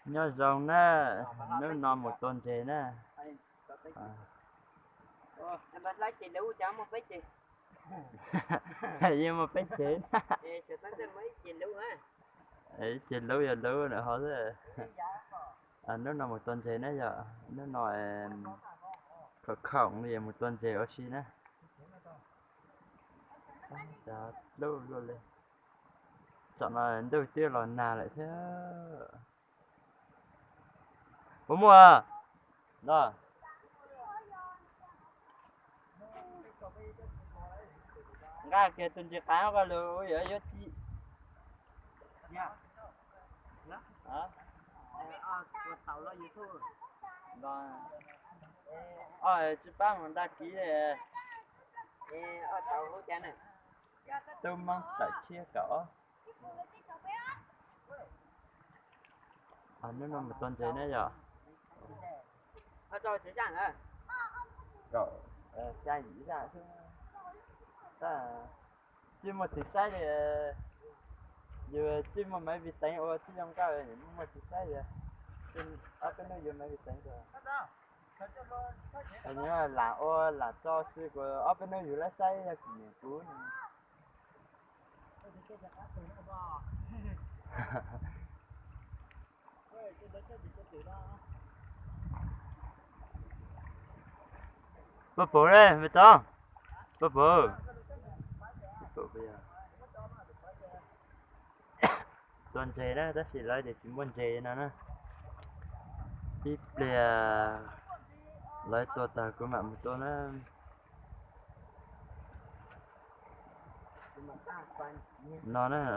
nhớ rồng nè nếu non một tuần chế nè em bắt lấy chị lưu cho một bít chị nhưng mà bít chế sẽ bắt thêm mấy chị lưu á ấy chế lưu giờ lưu nữa hết rồi nếu non một tuần chế nè giờ nếu nói khẩu khổng thì một tuần chế ở xí nè lưu luôn lên chọn là đầu tiên là nào lại thế bố mua à đó cái kia tuần chế cá có lưu ở dưới chi dạ hả tàu lo gì thôi rồi chị bác mình đã ký rồi ở tàu hỗ trợ này tôi mang tại chia cỏ nó nằm một tuần chế nữa rồi cho chị chẳng à rồi chai gì ra chứ ta chứ mà thịt sai thì giờ chứ mà mấy vị tánh ô chứ không cao rồi nhưng mà thịt sai rồi ở cái nơi giờ mấy vị tánh rồi hình như là ô là cho sư của ở bên nơi giờ lấy sai là kỷ niệm cũ này bố bố đây mày cho bố bố bây giờ tuần chế đó ta chỉ lấy để chúng buôn chế nó nè tiếp là lấyตัวta của mạng mộtตัว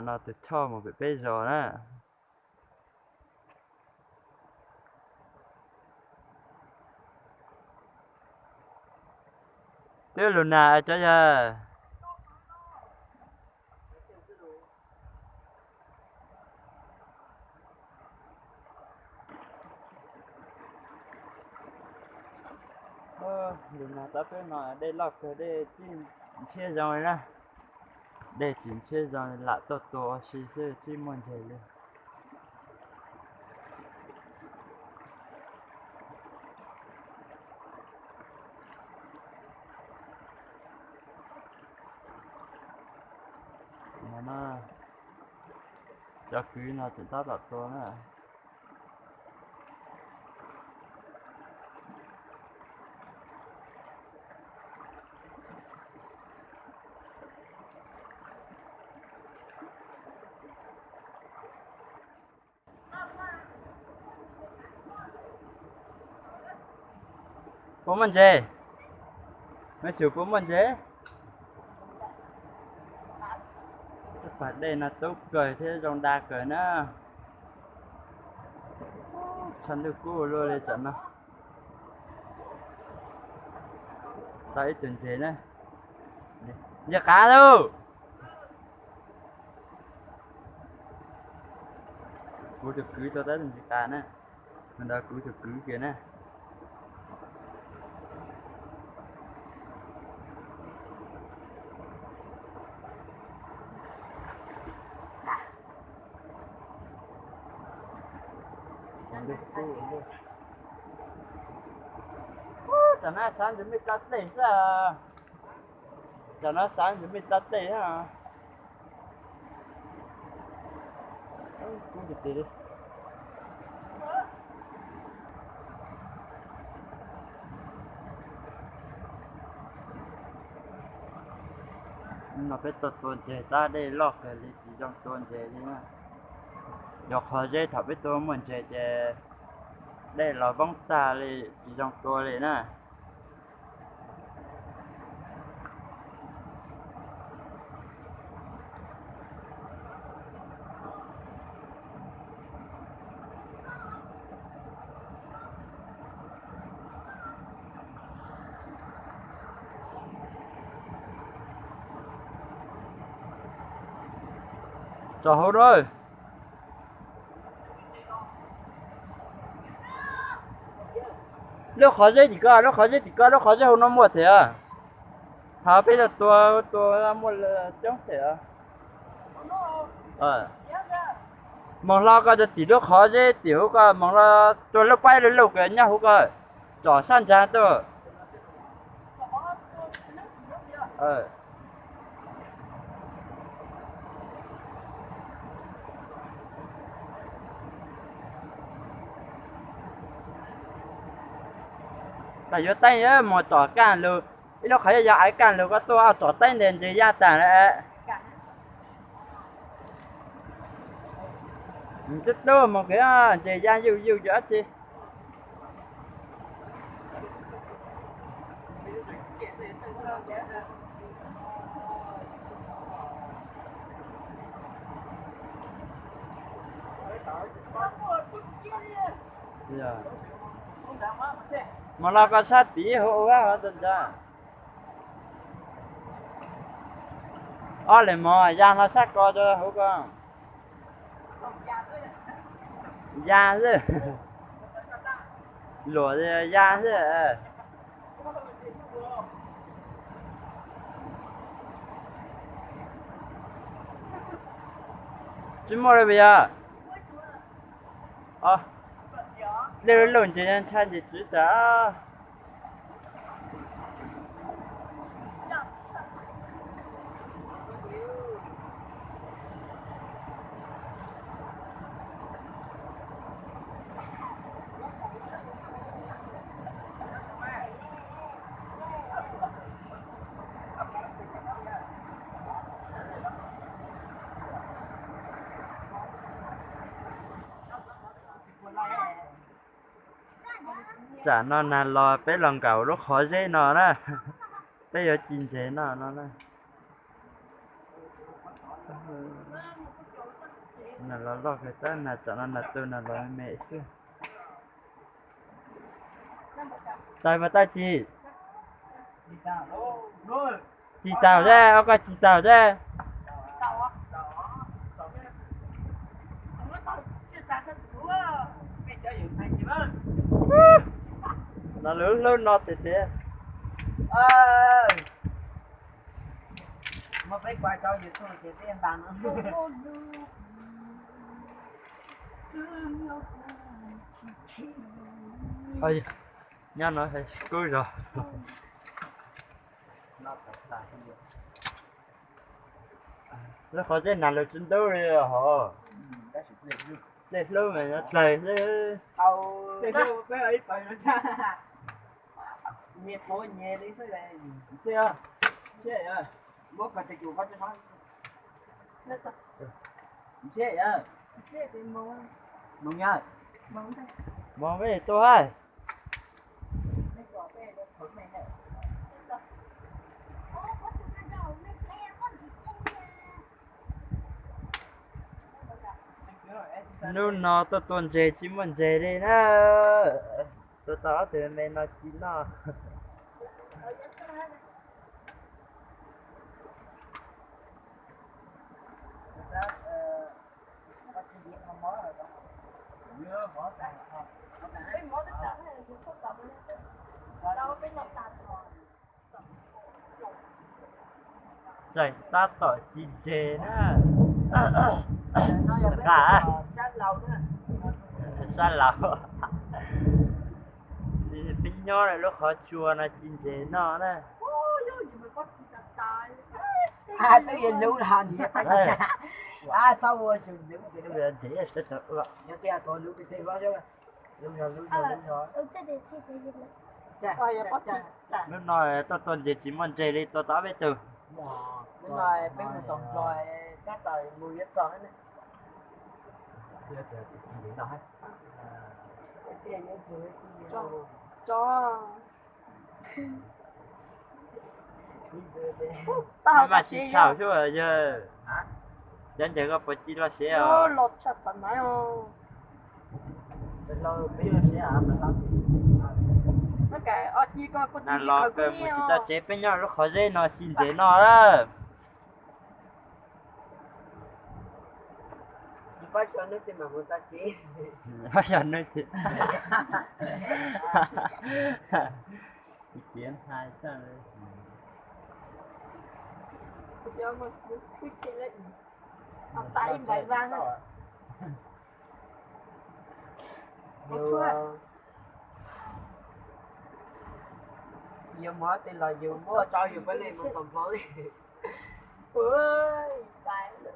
nó từ cho một cái bây giờ nè tiêu luôn nè cho giờ đừng nào ta phải nói đây lọc ở đây chim chia rồi nè đây chim chia rồi là to xí xí chim muốn chơi luôn nó cho cứ nó chỉ tao đặt to nè bố mình chơi mấy chú bố mình chơi phải đây là tốt cười thế dòng đa cười nữa chân được cũ luôn đây chẳng nào tại tuần chế này giờ cá đâu cú được cứ cho tới tuần chế cá nè mình đã cú được cứ kia nè chẳng nó sáng chuẩn bị tắt tiền sao chẳng nó sáng chuẩn bị tắt tiền hả cũng được đi mà phải tuần chế ta đây lọc cái gì chỉ trong tuần chế đi mà dọc họ dây thảo biết tôi muốn chế chế đây là bóng ta li chỉ trong tôi li nè cho hốt rồi nó khó dễ thì cơ nó khó dễ thì cơ nó khó dễ không nó mua thế à hả bây giờ tôi mua là chống thế à mong lo có được tí lúc khó dễ tiểu có mong lo tôi lúc bay lên lúc cái nhau hú coi trò san cha tôi tại vì tay á mà trò can luôn ít lúc khỏi giờ ai can luôn có tôi trò tay nên chỉ ra tàn đấy rất đâu mà cái chỉ ra yêu yêu cho chị mà lo có sát tí hộ quá hả tình ra lại mà ra nó sát co cho hữu con da chứ lụa thì da chứ chứ mua rồi bây giờ lưu lộn chỉ nên chăn gì chứ đó chả nó là lo bé lòng cẩu lúc khó dễ nó đó bây giờ chín chế nó đó là lo cái tên là chả nó là tôi là lo mẹ chứ tại mà ta chị tàu ra ông coi chị tàu ra nó lớn lớn nó thì thế mà phải quay cho gì thôi thì tiền bằng ơi nha nó thấy cười rồi nó khó thế nào được chân đâu rồi hả đẹp luôn mà nó trời chứ tàu cái ấy phải nó cha nhiệt mỗi nhiệt đi thôi này chưa bố phải tự chủ bắt cho nó chết à mong nhá mong về tôi hay nó tôi tuần dễ chỉ muốn dễ đi nữa tôi tao thì mình nó chỉ nó chạy ta tỏi chín chế nữa cả sát lầu thì tính nhỏ này lúc họ chùa là chín chế nó nè tự nhiên lưu là gì sau rồi sử dụng cái bây giờ chỉ là tất cả nhớ tiền tôi lưu cái tiền bao nhiêu lưu rồi lúc nói tôi tuần dễ chỉ muốn chế đi tôi tao biết từ lúc này bên mình tổng rồi các tờ 10 ít rồi này cho nhưng mà chỉ sao chứ bây giờ dân chỉ có phải chỉ lo xe à lột chặt tận máy không lo bây giờ xe à nó cái ở chỉ có là lo cái một chỉ ta chế bên nhau nó khó dễ nó xin chế nó đó bắt cho nước thì mà muốn ta chế bắt cho nước thì ý kiến hai sao đấy cho mà quyết định lên tay bài vang Nhiều mỏ thì là nhiều mỏ cho nhiều cái này một tầm với. Ôi, tài lắm.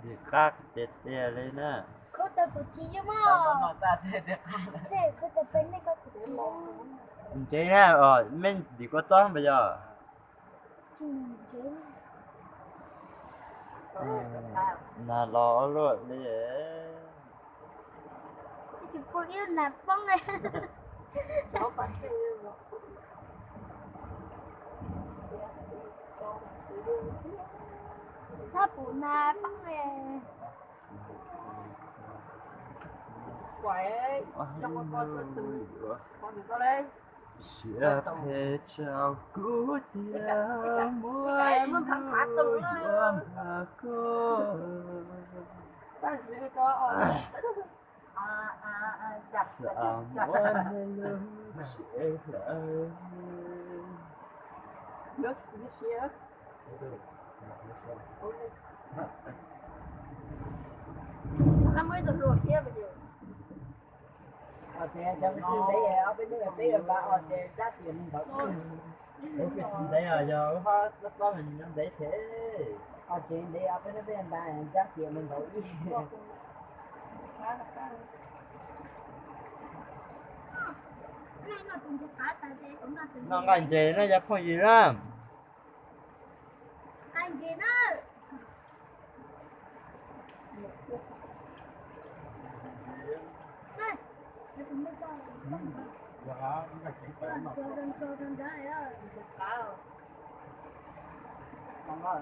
Thì khác chết tia lên á. 그것도 붙이지 마. Nó ta thế được. 쟤 그때 뺀니까 붙이지 마. Chế nè, mình đi có toán bây giờ. 지금 제일 Là lo luôn đi. 이렇게 보기로 나쁜데. Nó phải thế. 나쁘 나쁜데. Quậy. Cho con từ con đừng có đây. Sẽ phê chào cú tia mỗi Nó thẳng phá từ nó. là cô. Ta sẽ có. Chặt. Sao mỗi lúc sẽ là Nước xía. Nó mới được rồi kia bây giờ. Thì trong cái đấy ở bên đây tí là bảo thì giá tiền mình bảo. Ủa cái gì đấy à, giờ hết lúc đó mình năm để thế. Chuyện đi ở bên đó bên ta giá tiền mình bảo gì. nó từng chỉ cả tại đây cũng là từng. Nó ngành gì nó dập không gì lắm. anh gì nữa. Này, nó cũngไม่ต้อง Dạ, nó chỉ phải mà. cho đơn đấy á. Không có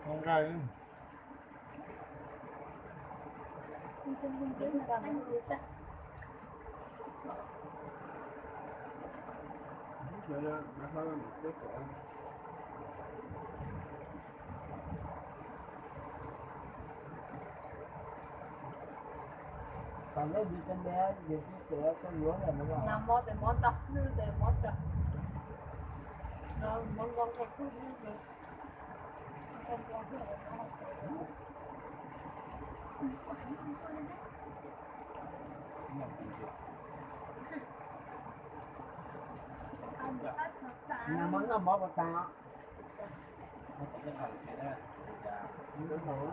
Không ra. còn nếu gì trên bé gì cái sữa cái lúa là đúng không? Nam mô để món tập như để món tập. Nó món ngon một chút như vậy. Không có gì để nó học. Nhà món nó bỏ vào tao. Nó có cái phần này đó. Dạ, Đúng rồi.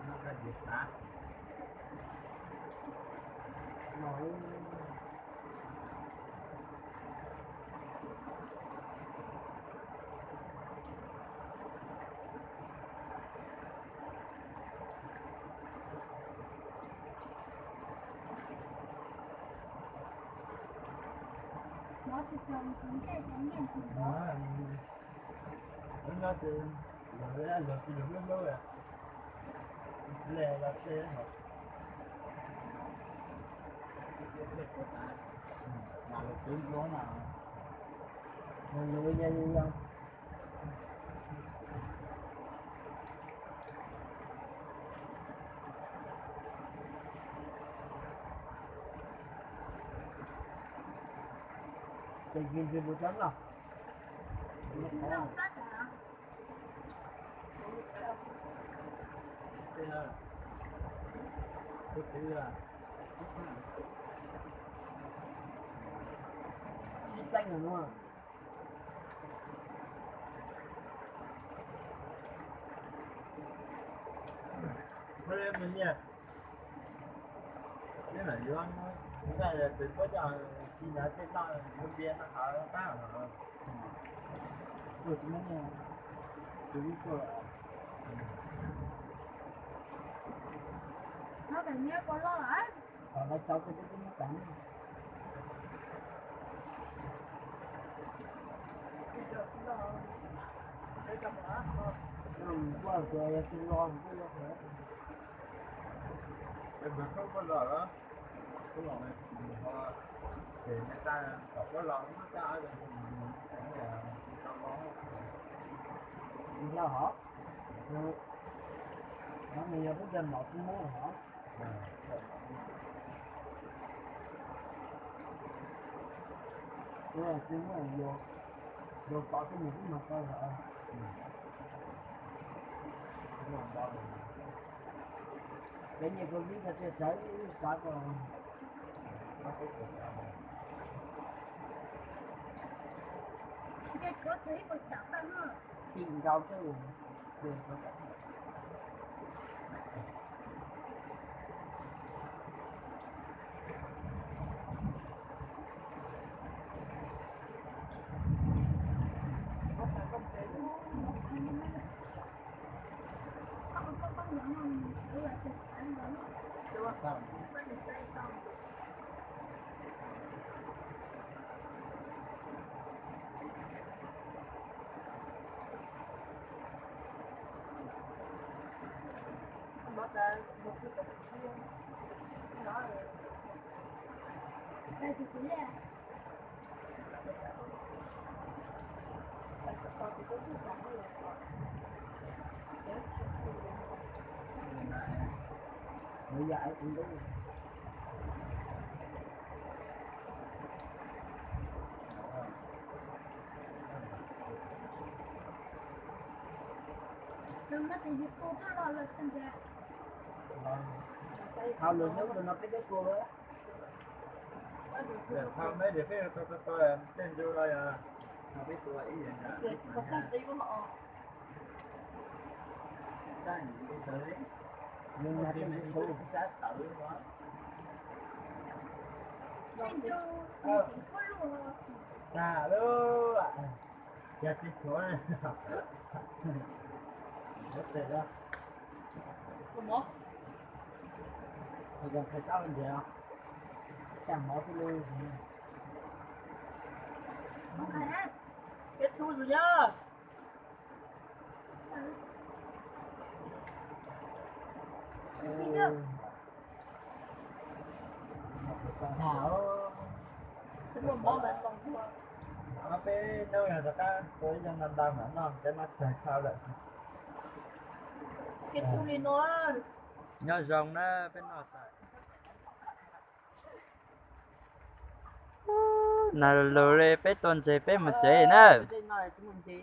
nó ra việc hả? Nói nó thì trồng chúng cái tránh nhận thì Nó thì rồi đó là cái đường đó rồi. Lè là xe hả? Nào là tiếng gió nào. người người nhà như không? Tình hình thì một lắm nào. nó phát hả? Thế là cái là Xích tanh rồi đúng không? thôi em mình nha. Cái này vô anh thôi. Cái này từ có giờ khi nào cái nó bên kia nó thở nó phá rồi. Được mấy nhà. Chú của Nó phải nhớ có lo lại. nó cháu cái nó cắn. Qua rồi tôi lo cái lo nữa. Em không có lò đó. Cái lò này thì người ta không có lò nó ta rồi Đi theo họ. Nó nhiều cái dân một cũng muốn họ. đúng rồi chứ mà vô có cái những mà coi là cái như con biết là sẽ tới sao còn cái chỗ thấy có chặt ra nữa tìm rau chứ đường có cả có những người cứ là chụp ảnh đó đúng không? có được tay không Bắt ra một cái cục kia nó rồi đây thì cũng là con thì có chút nặng rồi bây giờ cũng đúng đừng có tìm cô có lo là tình trạng không được nhớ nó cái cô ấy không mấy điều cái tôi trên vô đây à không biết tôi ý gì nè có cái tí của họ cái gì cái tới nhưng mà cái cô sát tự đó thành vô có luôn à luôn ạ chết cái chỗ này rất tuyệt đó không mất thì cần phải sao mình vậy không chẳng mất cái lưu không phải đấy kết thúc rồi nhá xin được thảo Chúng mình bỏ bạn còn thua. ở cái nơi này ta tôi dân năm đau nữa non cái mắt trời sao lại Cái thu đi nó nhớ rồng nó bên nọ tại nào lừa rê bé tuần chế bé một chế nữa Tên này chúng mình chỉ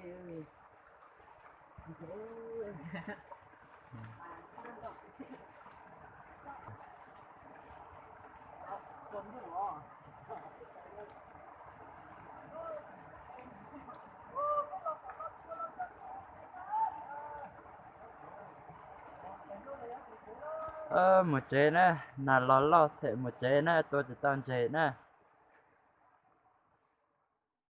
một chế nữa là lo lo thể một chế nữa tôi chỉ toàn chế nữa